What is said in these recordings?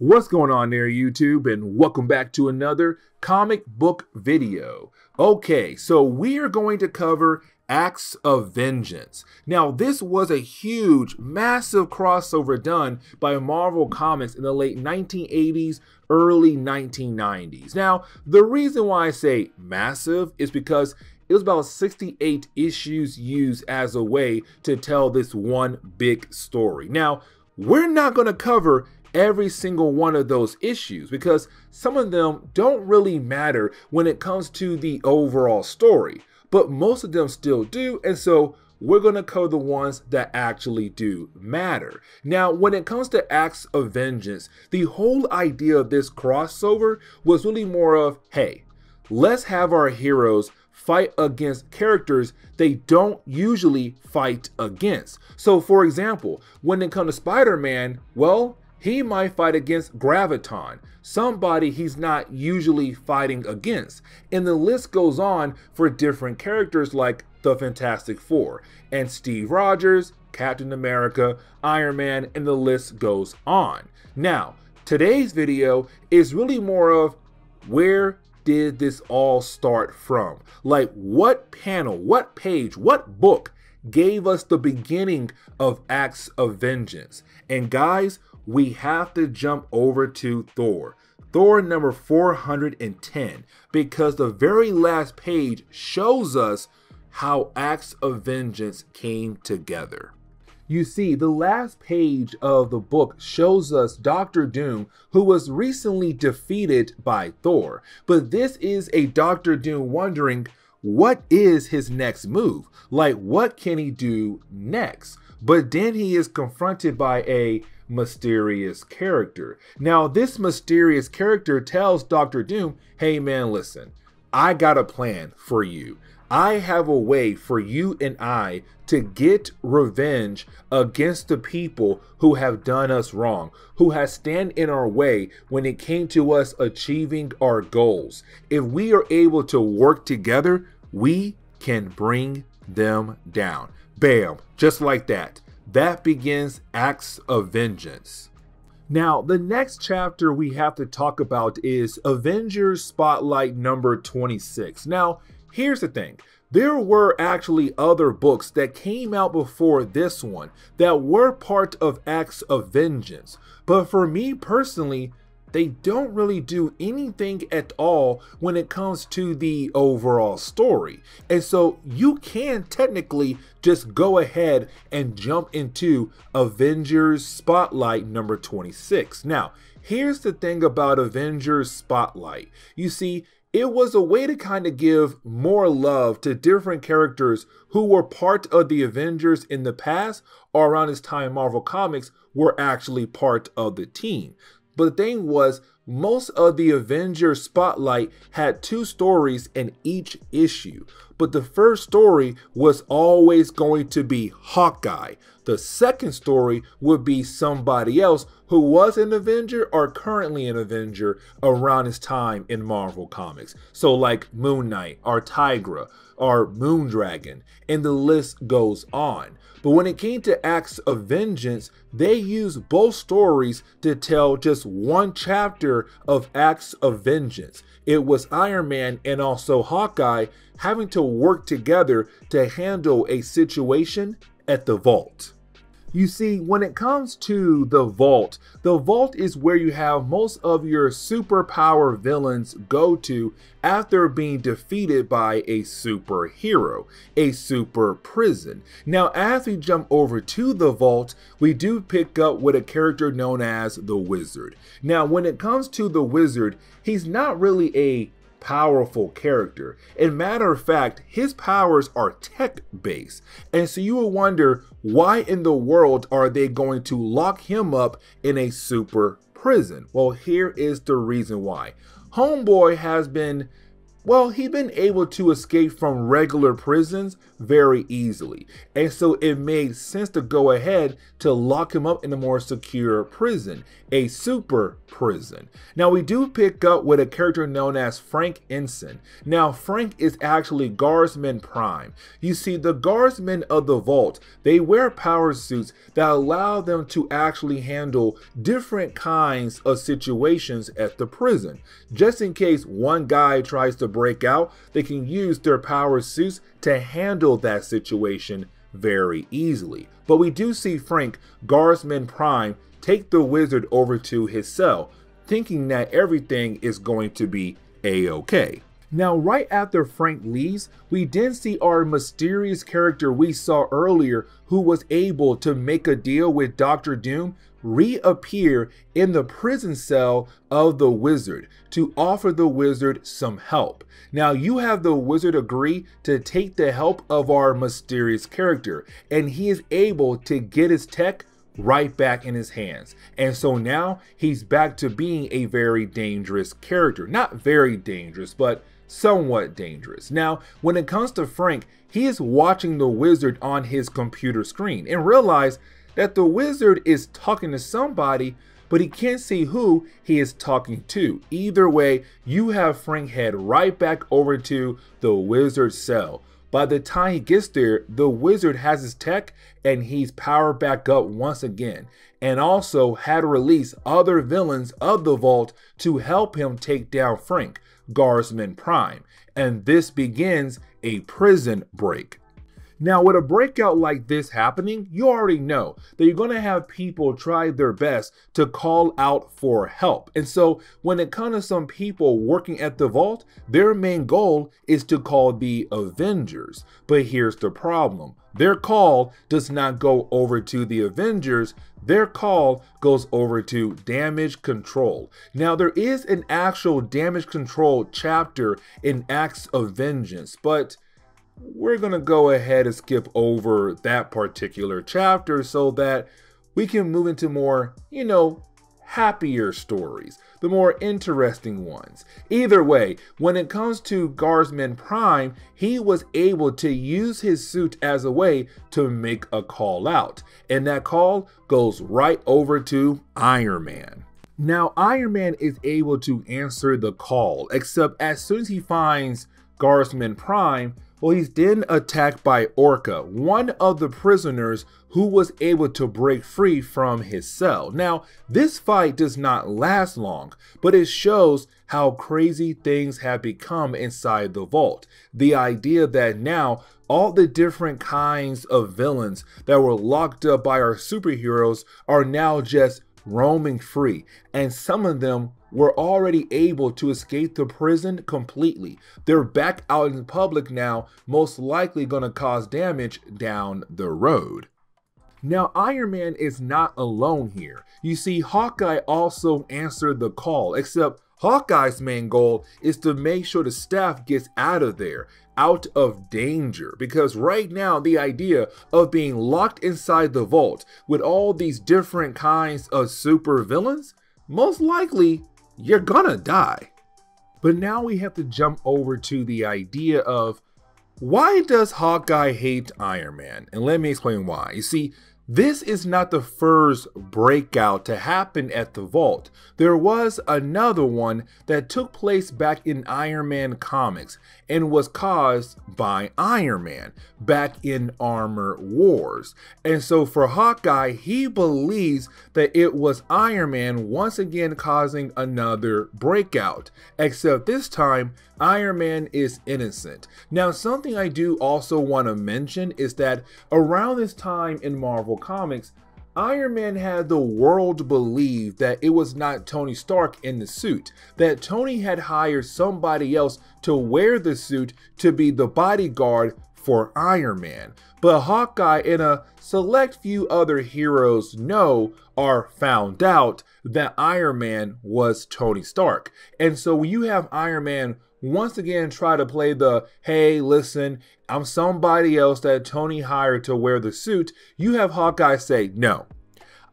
What's going on there, YouTube, and welcome back to another comic book video. Okay, so we are going to cover Acts of Vengeance. Now, this was a huge, massive crossover done by Marvel Comics in the late 1980s, early 1990s. Now, the reason why I say massive is because it was about 68 issues used as a way to tell this one big story. Now, we're not going to cover every single one of those issues because some of them don't really matter when it comes to the overall story, but most of them still do, and so we're going to cover the ones that actually do matter. Now, when it comes to Acts of Vengeance, the whole idea of this crossover was really more of, hey, let's have our heroes fight against characters they don't usually fight against. So, for example, when it comes to Spider-Man, well, he might fight against Graviton, somebody he's not usually fighting against. And the list goes on for different characters like the Fantastic Four and Steve Rogers, Captain America, Iron Man, and the list goes on. Now, today's video is really more of where did this all start from? Like, what panel, what page, what book gave us the beginning of Acts of Vengeance? And guys, we have to jump over to Thor number 410, because the very last page shows us how Acts of Vengeance came together. You see, the last page of the book shows us Doctor Doom, who was recently defeated by Thor. But this is a Doctor Doom wondering, what is his next move? Like, what can he do next? But then he is confronted by a mysterious character. Now, this mysterious character tells Doctor Doom, hey man, listen, I got a plan for you. I have a way for you and I to get revenge against the people who have done us wrong, who have stand in our way when it came to us achieving our goals. If we are able to work together, we can bring them down. Bam, just like that. That begins Acts of Vengeance. Now, the next chapter we have to talk about is Avengers Spotlight number 26. Now, here's the thing. There were actually other books that came out before this one that were part of Acts of Vengeance. But for me personally, they don't really do anything at all when it comes to the overall story. And so you can technically just go ahead and jump into Avengers Spotlight number 26. Now, here's the thing about Avengers Spotlight. You see, it was a way to kind of give more love to different characters who were part of the Avengers in the past, or around this time Marvel Comics were actually part of the team. But the thing was, most of the Avengers Spotlight had two stories in each issue. But the first story was always going to be Hawkeye. The second story would be somebody else who was an Avenger or currently an Avenger around his time in Marvel Comics. So like Moon Knight or Tigra or Moondragon, and the list goes on. But when it came to Acts of Vengeance, they used both stories to tell just one chapter of Acts of Vengeance. It was Iron Man and also Hawkeye having to work together to handle a situation at the vault. You see, when it comes to the vault is where you have most of your superpower villains go to after being defeated by a superhero, a super prison. Now, as we jump over to the vault, we do pick up with a character known as the Wizard. Now, when it comes to the Wizard, he's not really a powerful character. And matter of fact, his powers are tech-based. And so you will wonder, why in the world are they going to lock him up in a super prison? Well, here is the reason why. Homeboy has been Well, he's been able to escape from regular prisons very easily. And so it made sense to go ahead to lock him up in a more secure prison, a super prison. Now we do pick up with a character known as Frank Ensign. Now Frank is actually Guardsman Prime. You see, the Guardsmen of the Vault, they wear power suits that allow them to actually handle different kinds of situations at the prison. Just in case one guy tries to break out, they can use their power suits to handle that situation very easily. But we do see Frank, Guardsman Prime, take the wizard over to his cell, thinking that everything is going to be a-okay. Now, right after Frank leaves, we then see our mysterious character we saw earlier, who was able to make a deal with Dr. Doom, reappear in the prison cell of the wizard to offer the wizard some help. Now you have the wizard agree to take the help of our mysterious character, and he is able to get his tech right back in his hands. And so now he's back to being a very dangerous character. Not very dangerous, but somewhat dangerous. Now, when it comes to Frank, he is watching the wizard on his computer screen and realize that the wizard is talking to somebody, but he can't see who he is talking to. Either way, you have Frank head right back over to the wizard's cell. By the time he gets there, the wizard has his tech and he's powered back up once again, and also had released other villains of the vault to help him take down Frank, Guardsman Prime. And this begins a prison break. Now, with a breakout like this happening, you already know that you're going to have people try their best to call out for help. And so when it comes to some people working at the vault, their main goal is to call the Avengers. But here's the problem. Their call does not go over to the Avengers. Their call goes over to damage control. Now, there is an actual damage control chapter in Acts of Vengeance, but we're going to go ahead and skip over that particular chapter so that we can move into more, happier stories, the more interesting ones. Either way, when it comes to Guardsman Prime, he was able to use his suit as a way to make a call out. And that call goes right over to Iron Man. Now, Iron Man is able to answer the call, except as soon as he finds Guardsman Prime, well, he's then attacked by Orca, one of the prisoners who was able to break free from his cell. Now, this fight does not last long, but it shows how crazy things have become inside the vault. The idea that now all the different kinds of villains that were locked up by our superheroes are now just roaming free, and some of them were already able to escape the prison completely. They're back out in public now, most likely going to cause damage down the road. Now, Iron Man is not alone here. You see, Hawkeye also answered the call, except Hawkeye's main goal is to make sure the staff gets out of there, out of danger, because right now the idea of being locked inside the vault with all these different kinds of super villains, most likely you're gonna die. But now we have to jump over to the idea of, why does Hawkeye hate Iron Man? And let me explain why. You see, this is not the first breakout to happen at the vault. There was another one that took place back in Iron Man comics and was caused by Iron Man back in Armor Wars. And so for Hawkeye, he believes that it was Iron Man once again causing another breakout, except this time Iron Man is innocent. Now, something I do also want to mention is that around this time in Marvel Comics, Iron Man had the world believe that it was not Tony Stark in the suit, that Tony had hired somebody else to wear the suit to be the bodyguard for Iron Man. But Hawkeye and a select few other heroes know or found out that Iron Man was Tony Stark. And so when you have Iron Man once again try to play the, hey, listen, I'm somebody else that Tony hired to wear the suit, you have Hawkeye say, no,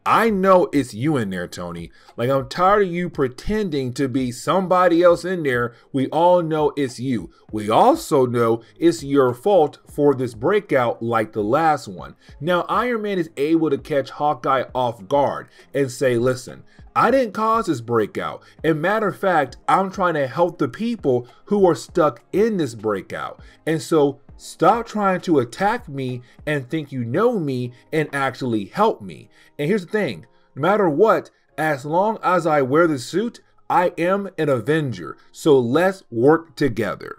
I know it's you in there, Tony. Like, I'm tired of you pretending to be somebody else in there. We all know it's you. We also know it's your fault for this breakout like the last one. Now, Iron Man is able to catch Hawkeye off guard and say, listen, I didn't cause this breakout. And matter of fact, I'm trying to help the people who are stuck in this breakout. And so stop trying to attack me and think you know me and actually help me. And here's the thing, no matter what, as long as I wear the suit, I am an Avenger. So let's work together.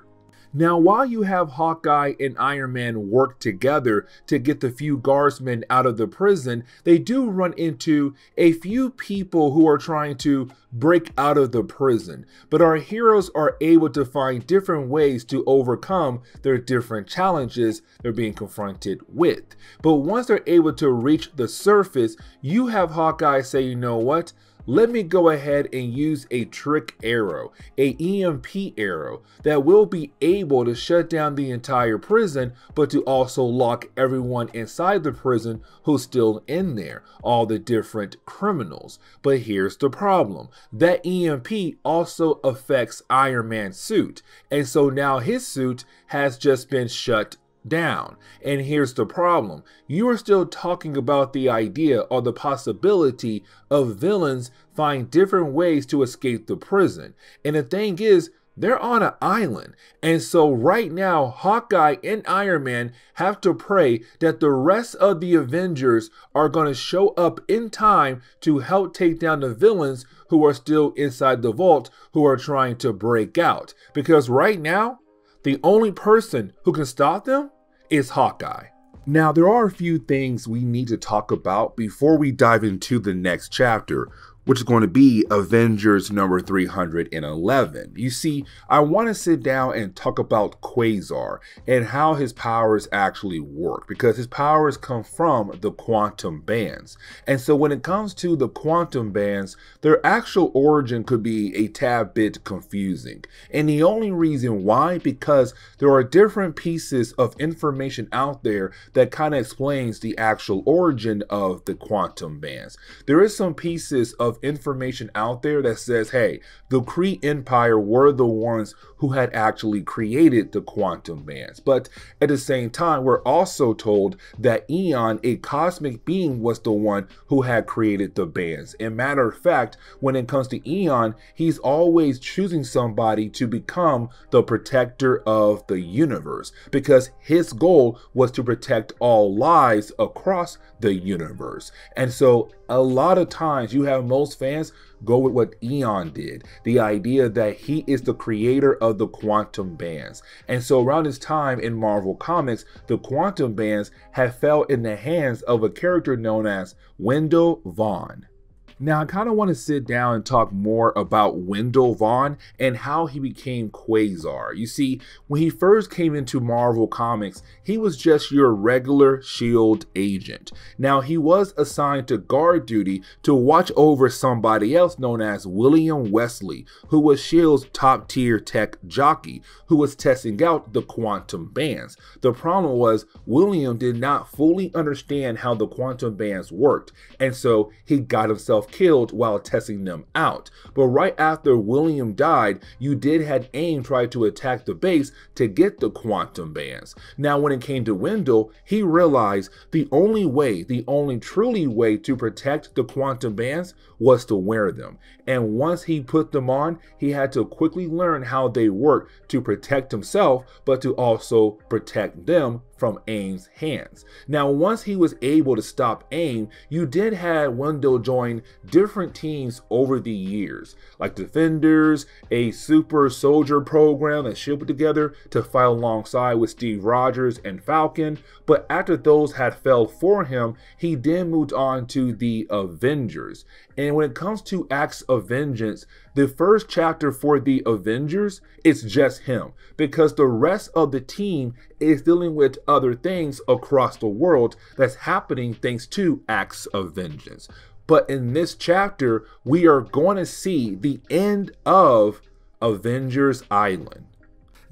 Now, while you have Hawkeye and Iron Man work together to get the few guardsmen out of the prison, they do run into a few people who are trying to break out of the prison. But our heroes are able to find different ways to overcome their different challenges they're being confronted with. But once they're able to reach the surface, you have Hawkeye say, you know what? Let me go ahead and use a trick arrow, a EMP arrow that will be able to shut down the entire prison, but to also lock everyone inside the prison who's still in there, all the different criminals. But here's the problem. That EMP also affects Iron Man's suit. And so now his suit has just been shut down. And here's the problem. You are still talking about the idea or the possibility of villains find different ways to escape the prison. And the thing is, they're on an island. And so right now, Hawkeye and Iron Man have to pray that the rest of the Avengers are going to show up in time to help take down the villains who are still inside the vault, who are trying to break out. Because right now, the only person who can stop them is Hawkeye. Now, there are a few things we need to talk about before we dive into the next chapter, which is going to be Avengers number 311. You see, I want to sit down and talk about Quasar and how his powers actually work, because his powers come from the quantum bands. And so when it comes to the quantum bands, their actual origin could be a tad bit confusing. And the only reason why, because there are different pieces of information out there that kind of explains the actual origin of the quantum bands. There is some pieces of information out there that says, hey, the Kree Empire were the ones who had actually created the quantum bands. But at the same time, we're also told that Eon, a cosmic being, was the one who had created the bands. And matter of fact, when it comes to Eon, he's always choosing somebody to become the protector of the universe, because his goal was to protect all lives across the universe. And so a lot of times you have most fans go with what Eon did, the idea that he is the creator of the quantum bands. And so around this time in Marvel Comics, the quantum bands have fell in the hands of a character known as Wendell Vaughn. Now, I kind of want to sit down and talk more about Wendell Vaughn and how he became Quasar. You see, when he first came into Marvel Comics, he was just your regular S.H.I.E.L.D. agent. Now, he was assigned to guard duty to watch over somebody else known as William Wesley, who was S.H.I.E.L.D.'s top-tier tech jockey, who was testing out the quantum bands. The problem was William did not fully understand how the quantum bands worked, and so he got himself killed while testing them out. But right after William died, you did have AIM try to attack the base to get the quantum bands. Now, when it came to Wendell, he realized the only truly way to protect the quantum bands was to wear them. And once he put them on, he had to quickly learn how they work to protect himself, but to also protect them from AIM's hands. Now, once he was able to stop AIM, you did have Wendell join different teams over the years, like Defenders, a super soldier program that S.H.I.E.L.D. put together to fight alongside with Steve Rogers and Falcon. But after those had failed for him, he then moved on to the Avengers. And when it comes to Acts of Vengeance, the first chapter for the Avengers, it's just him, because the rest of the team is dealing with other things across the world that's happening thanks to Acts of Vengeance. But in this chapter, we are going to see the end of Avengers Island.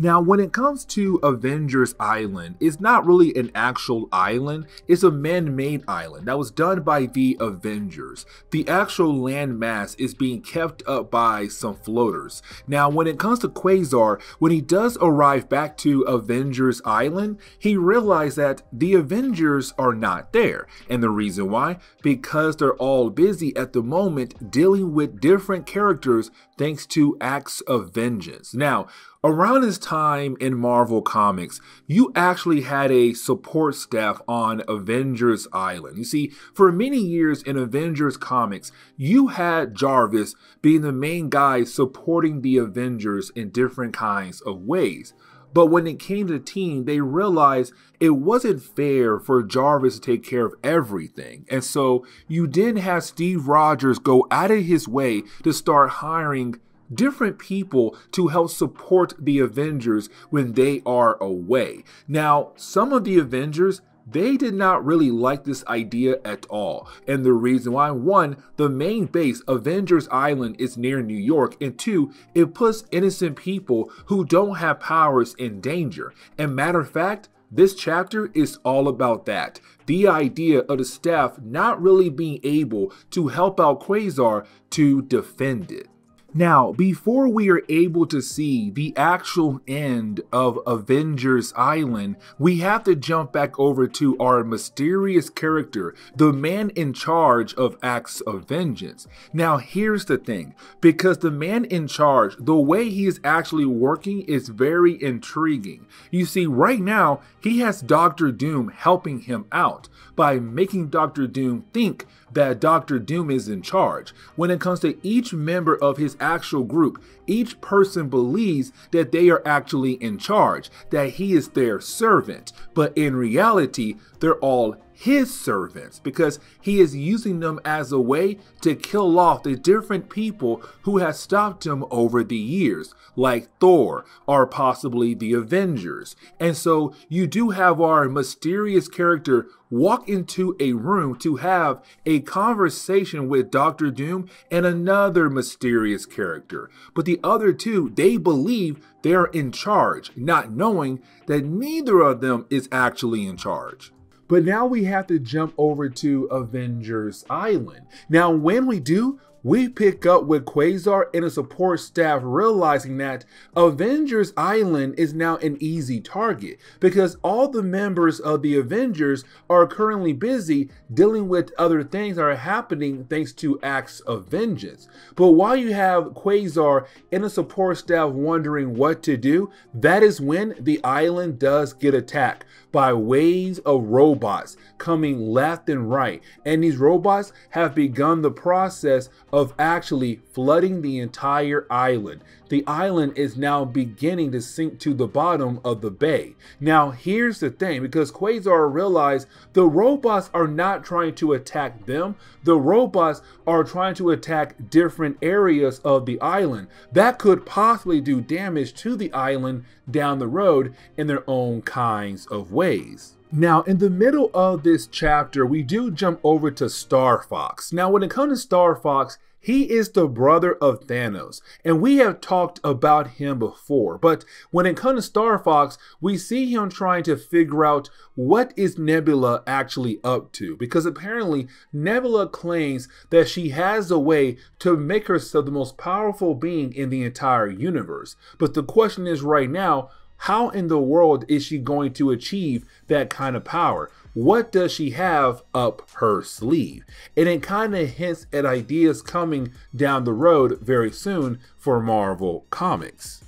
Now, when it comes to Avengers Island, it's not really an actual island, it's a man-made island that was done by the Avengers. The actual land mass is being kept up by some floaters. Now, when it comes to Quasar, when he does arrive back to Avengers Island, he realized that the Avengers are not there. And the reason why? Because they're all busy at the moment dealing with different characters thanks to acts of vengeance. Now, around this time in Marvel Comics, you actually had a support staff on Avengers Island. You see, for many years in Avengers Comics, you had Jarvis being the main guy supporting the Avengers in different kinds of ways. But when it came to the team, they realized it wasn't fair for Jarvis to take care of everything. And so you didn't have Steve Rogers go out of his way to start hiring different people to help support the Avengers when they are away. Now, some of the Avengers, they did not really like this idea at all. And the reason why, one, the main base, Avengers Island, is near New York, and two, it puts innocent people who don't have powers in danger. And matter of fact, this chapter is all about that. The idea of the staff not really being able to help out Quasar to defend it. Now, before we are able to see the actual end of Avengers Island, we have to jump back over to our mysterious character, the man in charge of acts of vengeance. Now, here's the thing, because the man in charge, the way he is actually working is very intriguing. You see, right now, he has Dr. Doom helping him out by making Dr. Doom think that Dr. Doom is in charge. When it comes to each member of his actual group, each person believes that they are actually in charge, that he is their servant. But in reality, they're all his servants because he is using them as a way to kill off the different people who have stopped him over the years, like Thor or possibly the Avengers. And so you do have our mysterious character walk into a room to have a conversation with Dr. Doom and another mysterious character. But the other two, they believe they're in charge, not knowing that neither of them is actually in charge. But now we have to jump over to Avengers Island. Now, when we do, we pick up with Quasar and a support staff realizing that Avengers Island is now an easy target because all the members of the Avengers are currently busy dealing with other things that are happening thanks to acts of vengeance. But while you have Quasar and a support staff wondering what to do, that is when the island does get attacked by waves of robots coming left and right. And these robots have begun the process of actually flooding the entire island. The island is now beginning to sink to the bottom of the bay. Now, here's the thing, because Quasar realized the robots are not trying to attack them. The robots are trying to attack different areas of the island that could possibly do damage to the island down the road in their own kinds of ways. Now, in the middle of this chapter, we do jump over to Star Fox. Now, when it comes to Star Fox, he is the brother of Thanos, and we have talked about him before. But when it comes to Star Fox, we see him trying to figure out what is Nebula actually up to, because apparently Nebula claims that she has a way to make herself the most powerful being in the entire universe. But the question is right now, how in the world is she going to achieve that kind of power? What does she have up her sleeve? And it kind of hints at ideas coming down the road very soon for Marvel Comics.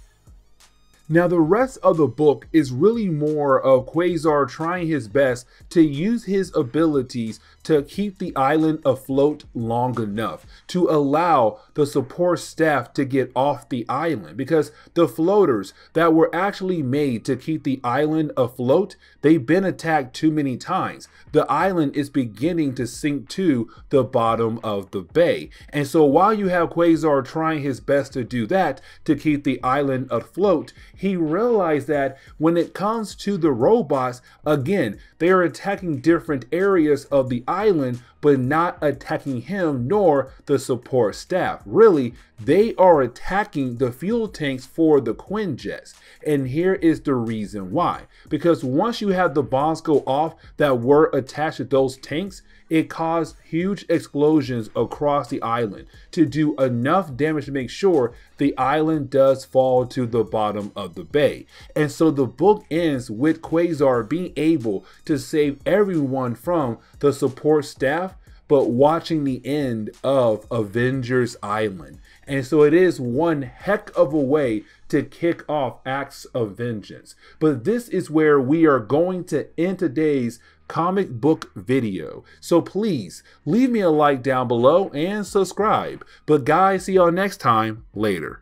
Now, the rest of the book is really more of Quasar trying his best to use his abilities to keep the island afloat long enough to allow the support staff to get off the island, because the floaters that were actually made to keep the island afloat, they've been attacked too many times. The island is beginning to sink to the bottom of the bay. And so while you have Quasar trying his best to do that to keep the island afloat, he realized that when it comes to the robots, again, they are attacking different areas of the island, but not attacking him nor the support staff. Really, they are attacking the fuel tanks for the Quinjets. And here is the reason why. Because once you have the bombs go off that were attached to those tanks, it caused huge explosions across the island to do enough damage to make sure the island does fall to the bottom of the bay. And so the book ends with Quasar being able to save everyone from the support staff, but watching the end of Avengers Island. And so it is one heck of a way to kick off Acts of Vengeance. But this is where we are going to end today's comic book video. So please leave me a like down below and subscribe. But guys, see y'all next time. Later.